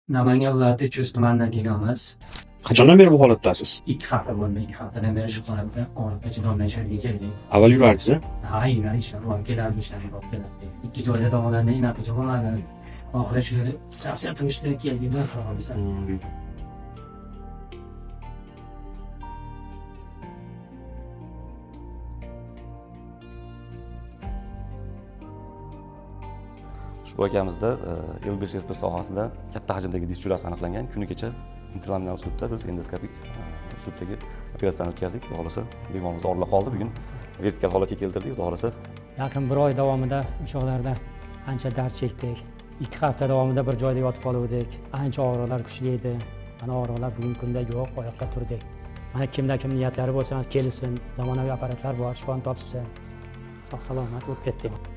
Namangan viloyati Chust tumanidan kelganmiz. Qachondan beri bu holatdasiz? 2 hafta bo'ldi. 2 haftadan beri shu holatda qo'rqinch domla ishlariga keldik. Avval yurardingiz-a? Ha, yurgan ishlar olib kelardi, ishlarga olib kelardi. 2 joyda davolandik, natija bo'lmadi. Oxiri shu chap turishdi, keldik-da, xalos. Ushbu akamizda L5S1 sohasida katta hajmdagi disk jurasi aniqlangan. Kuni kecha intervensiya uslubida biz endoskopik uslubdagi operatsiyani o'tkazdik. Xudo xolasa bemorimiz og'irlab qoldi. Bugun vertikal holatga keltirdik. Xudo xolasa yaqin 1 oy davomida o'shalarda ancha dard chekdik. 2 hafta davomida bir joyda yotib qoluvdik. Ancha og'riqlar kuchli edi. Mana og'riqlar bugungi kunda yo'q, oyoqqa turdik. Mana kimda kim niyatlari bo'lsa kelsin, zamonaviy apparatlar bor, shifoni topsin. Sog' salomat o'tib ketdik.